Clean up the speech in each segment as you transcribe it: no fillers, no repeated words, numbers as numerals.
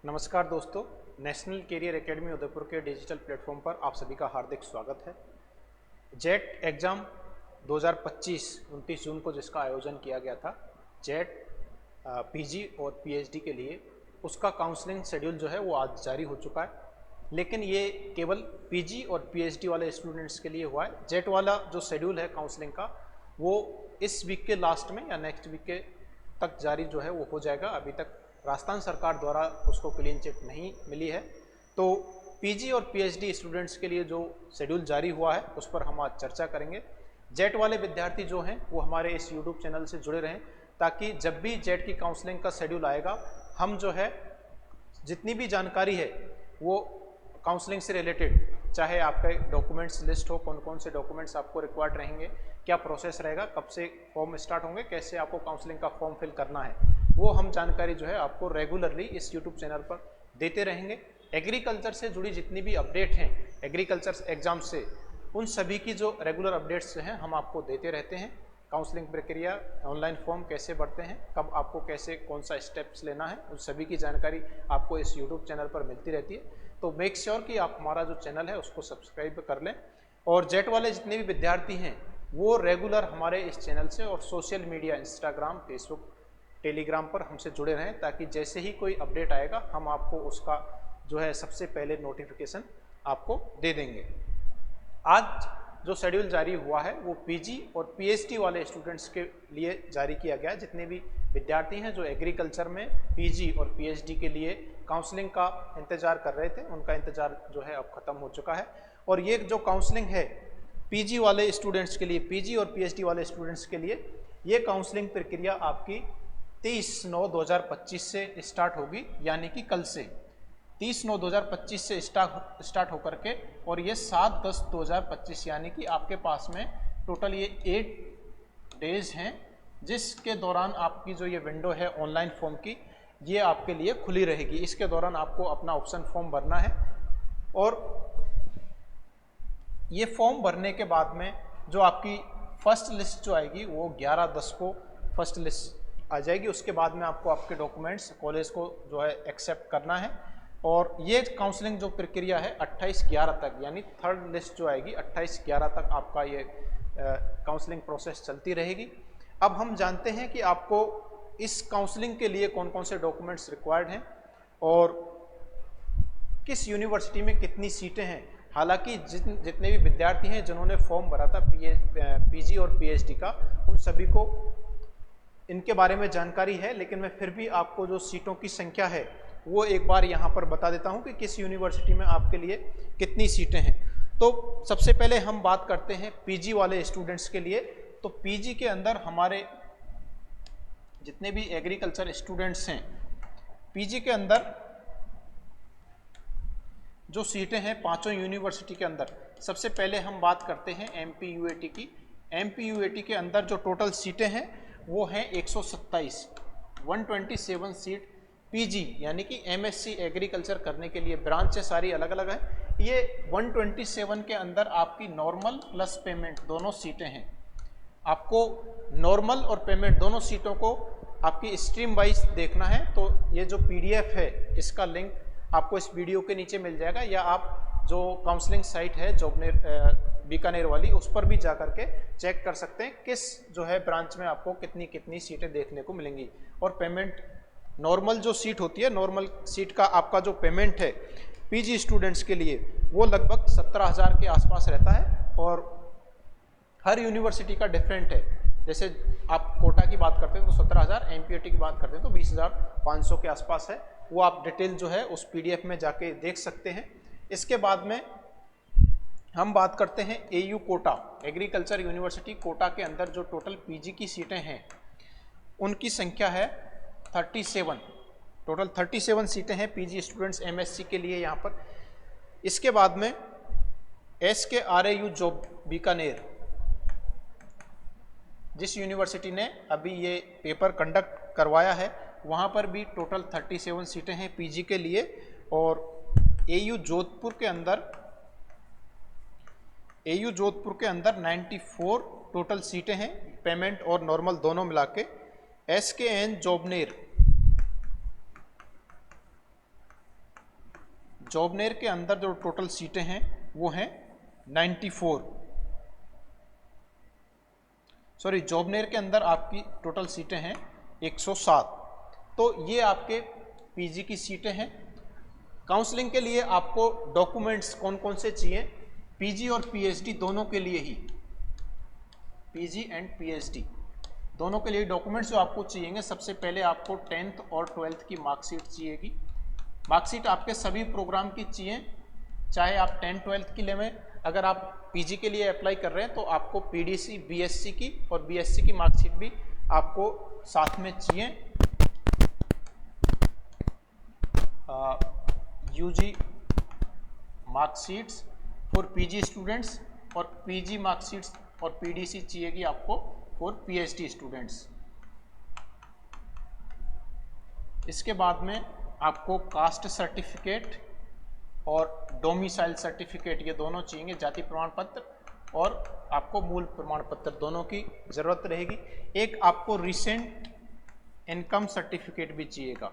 नमस्कार दोस्तों, national career academy Udaipur के डिजिटल प्लेटफॉर्म पर आप सभी का हार्दिक स्वागत है। जेट एग्ज़ाम 2025 29 जून को जिसका आयोजन किया गया था, जेट पीजी और पीएचडी के लिए, उसका काउंसलिंग शेड्यूल जो है वो आज जारी हो चुका है। लेकिन ये केवल पीजी और पीएचडी वाले स्टूडेंट्स के लिए हुआ है। जेट वाला जो शेड्यूल है काउंसलिंग का, वो इस वीक के लास्ट में या नेक्स्ट वीक के तक जारी जो है वो हो जाएगा। अभी तक राजस्थान सरकार द्वारा उसको क्लीन चिट नहीं मिली है। तो पीजी और पीएचडी स्टूडेंट्स के लिए जो शेड्यूल जारी हुआ है उस पर हम आज चर्चा करेंगे। जेट वाले विद्यार्थी जो हैं वो हमारे इस यूट्यूब चैनल से जुड़े रहें, ताकि जब भी जेट की काउंसलिंग का शेड्यूल आएगा, हम जो है जितनी भी जानकारी है वो काउंसलिंग से रिलेटेड, चाहे आपके डॉक्यूमेंट्स लिस्ट हो, कौन कौन से डॉक्यूमेंट्स आपको रिक्वायर्ड रहेंगे, क्या प्रोसेस रहेगा, कब से फॉर्म स्टार्ट होंगे, कैसे आपको काउंसलिंग का फॉर्म फिल करना है, वो हम जानकारी जो है आपको रेगुलरली इस यूट्यूब चैनल पर देते रहेंगे। एग्रीकल्चर से जुड़ी जितनी भी अपडेट हैं, एग्रीकल्चर एग्जाम से, उन सभी की जो रेगुलर अपडेट्स हैं हम आपको देते रहते हैं। काउंसलिंग प्रक्रिया, ऑनलाइन फॉर्म कैसे भरते हैं, कब आपको कैसे कौन सा स्टेप्स लेना है, उन सभी की जानकारी आपको इस यूट्यूब चैनल पर मिलती रहती है। तो मेक श्योर कि आप हमारा जो चैनल है उसको सब्सक्राइब कर लें। और जेट वाले जितने भी विद्यार्थी हैं वो रेगुलर हमारे इस चैनल से और social media, Instagram, Facebook, Telegram पर हमसे जुड़े रहें, ताकि जैसे ही कोई अपडेट आएगा हम आपको उसका जो है सबसे पहले नोटिफिकेशन आपको दे देंगे। आज जो शेड्यूल जारी हुआ है वो पीजी और पीएचडी वाले स्टूडेंट्स के लिए जारी किया गया है। जितने भी विद्यार्थी हैं जो एग्रीकल्चर में पीजी और पीएचडी के लिए काउंसलिंग का इंतज़ार कर रहे थे, उनका इंतज़ार जो है अब ख़त्म हो चुका है। और ये जो काउंसलिंग है पीजी वाले स्टूडेंट्स के लिए, पीजी और पीएचडी वाले स्टूडेंट्स के लिए, ये काउंसलिंग प्रक्रिया आपकी 30/9/2025 से स्टार्ट होगी, यानी कि कल से 30/9/2025 से स्टार्ट होकर के, और ये 7/10/2025 यानी कि आपके पास में टोटल ये 8 डेज हैं, जिसके दौरान आपकी जो ये विंडो है ऑनलाइन फॉर्म की, ये आपके लिए खुली रहेगी। इसके दौरान आपको अपना ऑप्शन फॉर्म भरना है, और ये फॉर्म भरने के बाद में जो आपकी फर्स्ट लिस्ट जो आएगी वो 11/10 को फर्स्ट लिस्ट आ जाएगी। उसके बाद में आपको आपके डॉक्यूमेंट्स कॉलेज को जो है एक्सेप्ट करना है। और ये काउंसलिंग जो प्रक्रिया है 28/11 तक, यानी थर्ड लिस्ट जो आएगी 28/11 तक आपका ये काउंसलिंग प्रोसेस चलती रहेगी। अब हम जानते हैं कि आपको इस काउंसलिंग के लिए कौन कौन से डॉक्यूमेंट्स रिक्वायर्ड हैं और किस यूनिवर्सिटी में कितनी सीटें हैं। हालांकि जितने भी विद्यार्थी हैं जिन्होंने फॉर्म भरा था पीजी और पीएचडी का, उन सभी को इनके बारे में जानकारी है, लेकिन मैं फिर भी आपको जो सीटों की संख्या है वो एक बार यहाँ पर बता देता हूँ कि किस यूनिवर्सिटी में आपके लिए कितनी सीटें हैं। तो सबसे पहले हम बात करते हैं पीजी वाले स्टूडेंट्स के लिए। तो पीजी के अंदर हमारे जितने भी एग्रीकल्चर स्टूडेंट्स हैं, पीजी के अंदर जो सीटें हैं पांचों यूनिवर्सिटी के अंदर, सबसे पहले हम बात करते हैं एमपी यूएटी की। एमपी यूएटी के अंदर जो टोटल सीटें हैं वो हैं 127 सीट पीजी, यानी कि एमएससी एग्रीकल्चर करने के लिए। ब्रांचें सारी अलग अलग हैं। ये 127 के अंदर आपकी नॉर्मल प्लस पेमेंट दोनों सीटें हैं। आपको नॉर्मल और पेमेंट दोनों सीटों को आपकी स्ट्रीम वाइज देखना है। तो ये जो पीडीएफ है इसका लिंक आपको इस वीडियो के नीचे मिल जाएगा, या आप जो काउंसलिंग साइट है बीकानेर वाली, उस पर भी जा करके चेक कर सकते हैं किस जो है ब्रांच में आपको कितनी कितनी सीटें देखने को मिलेंगी। और पेमेंट, नॉर्मल जो सीट होती है, नॉर्मल सीट का आपका जो पेमेंट है पीजी स्टूडेंट्स के लिए वो लगभग 17,000 के आसपास रहता है। और हर यूनिवर्सिटी का डिफरेंट है। जैसे आप कोटा की बात करते हैं तो 17,000, एमपीयूटी की बात करते हैं तो 20,500 के आसपास है। वो आप डिटेल जो है उस पीडीएफ में जाके देख सकते हैं। इसके बाद में हम बात करते हैं AU Kota, agriculture university Kota के अंदर जो टोटल पीजी की सीटें हैं उनकी संख्या है 37। टोटल 37 सीटें हैं पीजी स्टूडेंट्स एमएससी के लिए यहाँ पर। इसके बाद में SKRAU जॉब बीकानेर, जिस यूनिवर्सिटी ने अभी ये पेपर कंडक्ट करवाया है, वहाँ पर भी टोटल 37 सीटें हैं पीजी के लिए। और एयू जोधपुर के अंदर 94 टोटल सीटें हैं, पेमेंट और नॉर्मल दोनों मिला के। SKN जोबनेर जॉबनेर के अंदर जो टोटल सीटें हैं वो हैं 94, सॉरी जॉबनेर के अंदर आपकी टोटल सीटें हैं 107। तो ये आपके पीजी की सीटें हैं। काउंसलिंग के लिए आपको डॉक्यूमेंट्स कौन कौन से चाहिए, पीजी और पीएचडी दोनों के लिए ही, पीजी एंड पीएचडी दोनों के लिए डॉक्यूमेंट्स जो आपको चाहिएंगे, सबसे पहले आपको 10th और 12th की मार्कशीट चाहिएगी। मार्कशीट आपके सभी प्रोग्राम की चाहिए, चाहे आप 10th-12th की लें। अगर आप पीजी के लिए अप्लाई कर रहे हैं तो आपको पीडीसी बीएससी की और बीएससी की मार्कशीट भी आपको साथ में चाहिए। UG marksheets for PG students और पीजी मार्कशीट्स और पीडीसी चाहिएगी आपको फॉर पीएचडी स्टूडेंट्स। इसके बाद में आपको कास्ट सर्टिफिकेट और डोमिसाइल सर्टिफिकेट ये दोनों चाहिए, जाति प्रमाण पत्र और आपको मूल प्रमाण पत्र दोनों की ज़रूरत रहेगी। एक आपको रिसेंट इनकम सर्टिफिकेट भी चाहिएगा,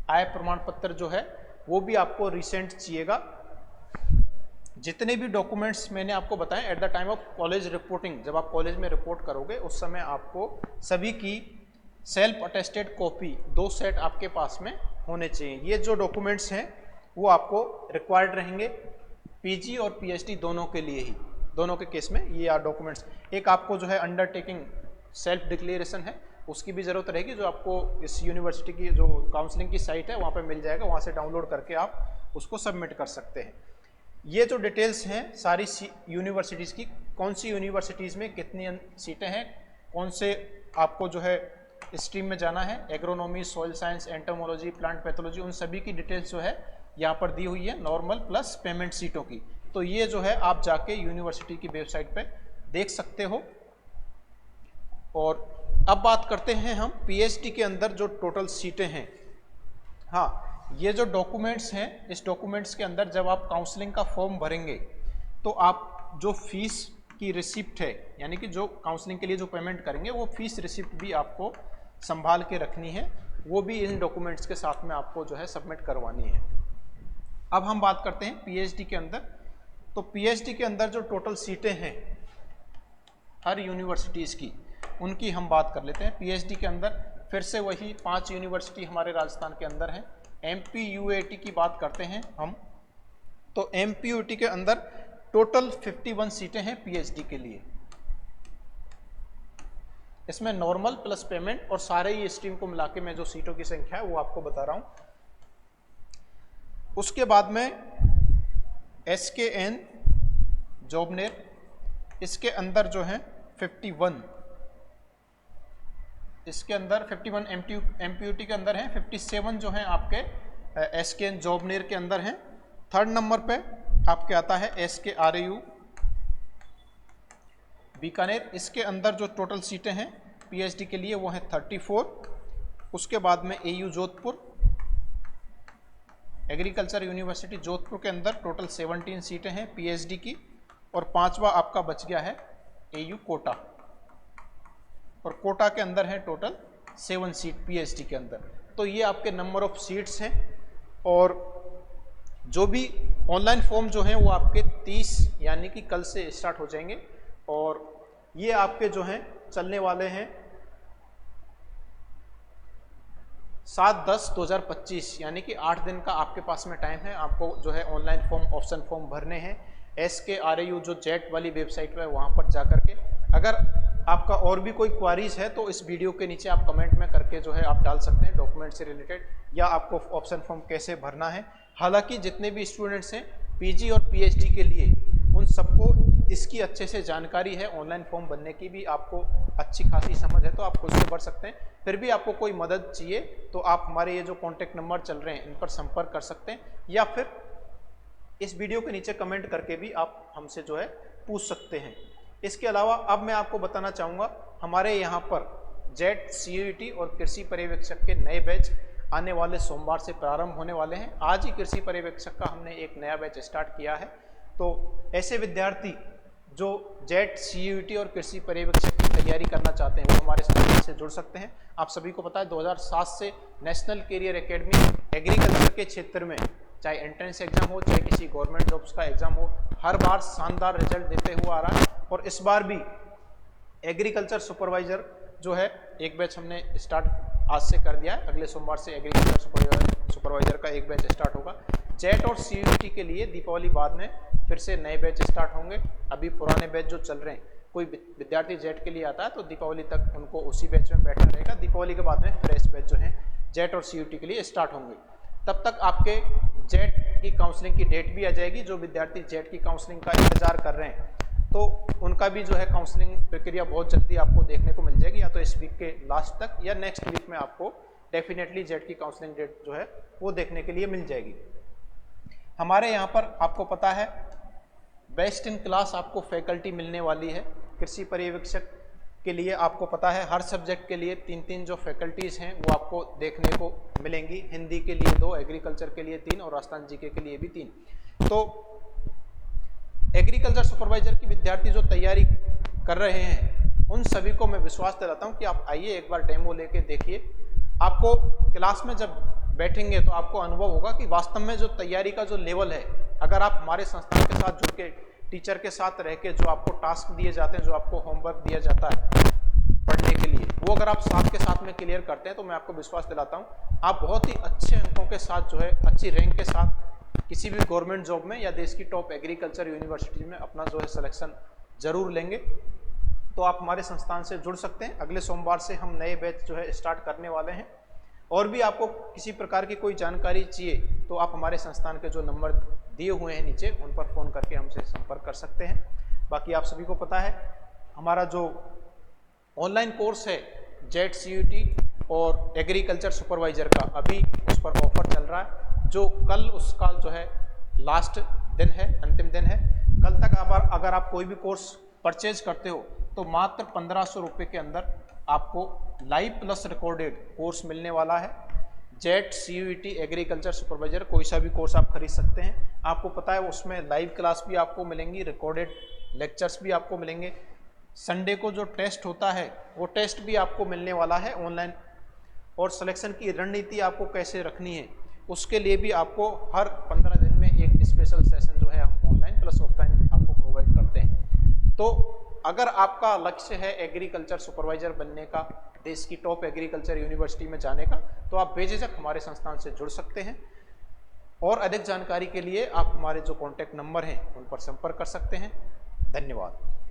आय प्रमाण पत्र जो है वो भी आपको रिसेंट चाहिएगा। जितने भी डॉक्यूमेंट्स मैंने आपको बताए at the time of college reporting, जब आप कॉलेज में रिपोर्ट करोगे उस समय आपको सभी की सेल्फ अटेस्टेड कॉपी 2 सेट आपके पास में होने चाहिए। ये जो डॉक्यूमेंट्स हैं वो आपको रिक्वायर्ड रहेंगे पीजी और पीएचडी दोनों के लिए ही, दोनों के केस में ये डॉक्यूमेंट्स। एक आपको जो है अंडरटेकिंग सेल्फ डिक्लेरेशन है, उसकी भी ज़रूरत रहेगी, जो आपको इस यूनिवर्सिटी की जो काउंसलिंग की साइट है वहाँ पे मिल जाएगा, वहाँ से डाउनलोड करके आप उसको सबमिट कर सकते हैं। ये जो डिटेल्स हैं सारी यूनिवर्सिटीज़ की, कौन सी यूनिवर्सिटीज़ में कितनी सीटें हैं, कौन से आपको जो है स्ट्रीम में जाना है, agronomy, soil science, entomology, plant pathology, उन सभी की डिटेल्स जो है यहाँ पर दी हुई है, नॉर्मल प्लस पेमेंट सीटों की। तो ये जो है आप जाके यूनिवर्सिटी की वेबसाइट पे देख सकते हो। और अब बात करते हैं हम पीएचडी के अंदर जो टोटल सीटें हैं। हाँ, ये जो डॉक्यूमेंट्स हैं, इस डॉक्यूमेंट्स के अंदर जब आप काउंसलिंग का फॉर्म भरेंगे तो आप जो फीस की रिसिप्ट है, यानी कि जो काउंसलिंग के लिए जो पेमेंट करेंगे वो फीस रिसिप्ट भी आपको संभाल के रखनी है, वो भी इन डॉक्यूमेंट्स के साथ में आपको जो है सबमिट करवानी है। अब हम बात करते हैं पीएचडी के अंदर। तो पीएचडी के अंदर जो टोटल सीटें हैं हर यूनिवर्सिटीज़ की, उनकी हम बात कर लेते हैं। पीएचडी के अंदर फिर से वही 5 यूनिवर्सिटी हमारे राजस्थान के अंदर हैं। एमपीयूएटी की बात करते हैं हम, तो एमपीयूएटी के अंदर टोटल 51 सीटें हैं पीएचडी के लिए। इसमें नॉर्मल प्लस पेमेंट और सारे ही स्ट्रीम को मिला के मैं जो सीटों की संख्या है वो आपको बता रहा हूँ। उसके बाद में एसकेएन जॉबनेर, इसके अंदर जो है 51, इसके अंदर 51 एमपीयूटी के अंदर हैं, 57 जो हैं आपके एसकेएन जॉबनेर के अंदर हैं। 3rd नंबर पे आपके आता है एसकेआरयू बीकानेर, इसके अंदर जो टोटल सीटें हैं पीएचडी के लिए वो हैं 34। उसके बाद में AU Jodhpur, agriculture university Jodhpur के अंदर टोटल 17 सीटें हैं पीएचडी की। और 5वां आपका बच गया है एयू कोटा, और कोटा के अंदर है टोटल 7 सीट पीएचडी के अंदर। तो ये आपके नंबर ऑफ सीट्स हैं। और जो भी ऑनलाइन फॉर्म जो हैं वो आपके 30 यानी कि कल से स्टार्ट हो जाएंगे, और ये आपके जो हैं चलने वाले हैं 7/10/2025, यानी कि 8 दिन का आपके पास में टाइम है। आपको जो है ऑनलाइन फॉर्म, ऑप्शन फॉर्म भरने हैं SKRAU जो जेट वाली वेबसाइट है वहाँ पर जा करके। अगर आपका और भी कोई क्वारीज है तो इस वीडियो के नीचे आप कमेंट में करके जो है आप डाल सकते हैं डॉक्यूमेंट से रिलेटेड, या आपको ऑप्शन फॉर्म कैसे भरना है। हालांकि जितने भी स्टूडेंट्स हैं पीजी और पीएचडी के लिए, उन सबको इसकी अच्छे से जानकारी है, ऑनलाइन फॉर्म भरने की भी आपको अच्छी खासी समझ है, तो आप खुद से भर सकते हैं। फिर भी आपको कोई मदद चाहिए तो आप हमारे ये जो कॉन्टैक्ट नंबर चल रहे हैं इन पर संपर्क कर सकते हैं, या फिर इस वीडियो के नीचे कमेंट करके भी आप हमसे जो है पूछ सकते हैं। इसके अलावा अब मैं आपको बताना चाहूँगा, हमारे यहाँ पर जेट सीयूईटी और कृषि पर्यवेक्षक के नए बैच आने वाले सोमवार से प्रारंभ होने वाले हैं। आज ही कृषि पर्यवेक्षक का हमने एक नया बैच स्टार्ट किया है। तो ऐसे विद्यार्थी जो जेट सीयूईटी और कृषि पर्यवेक्षक की तैयारी करना चाहते हैं वो हमारे साथ से जुड़ सकते हैं। आप सभी को पता है 2007 से नेशनल कैरियर एकेडमी एग्रीकल्चर के क्षेत्र में चाहे एंट्रेंस एग्जाम हो, चाहे किसी गवर्नमेंट जॉब्स का एग्जाम हो, हर बार शानदार रिजल्ट देते हुए आ रहा है। और इस बार भी एग्रीकल्चर सुपरवाइजर जो है एक बैच हमने स्टार्ट आज से कर दिया है, अगले सोमवार से एग्रीकल्चर सुपरवाइजर का एक बैच स्टार्ट होगा। जेट और सीयूईटी के लिए दीपावली बाद में फिर से नए बैच स्टार्ट होंगे। अभी पुराने बैच जो चल रहे हैं, कोई विद्यार्थी जेट के लिए आता है तो दीपावली तक उनको उसी बैच में बैठना रहेगा। दीपावली के बाद में फ्रेश बैच जो है जेट और सीयूईटी के लिए स्टार्ट होंगे। तब तक आपके जेट की काउंसलिंग की डेट भी आ जाएगी। जो विद्यार्थी जेट की काउंसलिंग का इंतजार कर रहे हैं तो उनका भी जो है काउंसलिंग प्रक्रिया बहुत जल्दी आपको देखने को मिल जाएगी, या तो इस वीक के लास्ट तक या नेक्स्ट वीक में आपको डेफिनेटली जेट की काउंसलिंग डेट जो है वो देखने के लिए मिल जाएगी। हमारे यहाँ पर आपको पता है बेस्ट इन क्लास आपको फैकल्टी मिलने वाली है। कृषि पर्यवेक्षक के लिए आपको पता है हर सब्जेक्ट के लिए 3-3 जो फैकल्टीज़ हैं वो आपको देखने को मिलेंगी। हिंदी के लिए 2, एग्रीकल्चर के लिए 3 और राजस्थान जीके के लिए भी 3। तो एग्रीकल्चर सुपरवाइजर की विद्यार्थी जो तैयारी कर रहे हैं उन सभी को मैं विश्वास दिलाता हूँ कि आप आइए एक बार डेमो लेके देखिए। आपको क्लास में जब बैठेंगे तो आपको अनुभव होगा कि वास्तव में जो तैयारी का जो लेवल है, अगर आप हमारे संस्थान के साथ जुड़ के टीचर के साथ रह के जो आपको टास्क दिए जाते हैं, जो आपको होमवर्क दिया जाता है पढ़ने के लिए, वो अगर आप साथ के साथ में क्लियर करते हैं तो मैं आपको विश्वास दिलाता हूँ आप बहुत ही अच्छे अंकों के साथ जो है अच्छी रैंक के साथ किसी भी गवर्नमेंट जॉब में या देश की टॉप एग्रीकल्चर यूनिवर्सिटी में अपना जो है सिलेक्शन जरूर लेंगे। तो आप हमारे संस्थान से जुड़ सकते हैं। अगले सोमवार से हम नए बैच जो है स्टार्ट करने वाले हैं। और भी आपको किसी प्रकार की कोई जानकारी चाहिए तो आप हमारे संस्थान के जो नंबर दिए हुए हैं नीचे उन पर फ़ोन करके हमसे संपर्क कर सकते हैं। बाकी आप सभी को पता है हमारा जो ऑनलाइन कोर्स है जेट सीयूईटी और एग्रीकल्चर सुपरवाइजर का, अभी उस पर ऑफर चल रहा है। जो कल उसका जो है लास्ट दिन है, अंतिम दिन है। कल तक अगर आप कोई भी कोर्स परचेज करते हो तो मात्र 1500 रुपये के अंदर आपको लाइव प्लस रिकॉर्डेड कोर्स मिलने वाला है। जेट सीयूईटी एग्रीकल्चर सुपरवाइजर कोई सा भी कोर्स आप खरीद सकते हैं। आपको पता है उसमें लाइव क्लास भी आपको मिलेंगी, रिकॉर्डेड लेक्चर्स भी आपको मिलेंगे। संडे को जो टेस्ट होता है वो टेस्ट भी आपको मिलने वाला है ऑनलाइन। और सिलेक्शन की रणनीति आपको कैसे रखनी है उसके लिए भी आपको हर 15 दिन में एक स्पेशल सेशन जो है हम ऑनलाइन प्लस ऑफलाइन आपको प्रोवाइड करते हैं। तो अगर आपका लक्ष्य है एग्रीकल्चर सुपरवाइजर बनने का, देश की टॉप एग्रीकल्चर यूनिवर्सिटी में जाने का, तो आप बेझिझक हमारे संस्थान से जुड़ सकते हैं। और अधिक जानकारी के लिए आप हमारे जो कॉन्टैक्ट नंबर हैं उन पर संपर्क कर सकते हैं। धन्यवाद।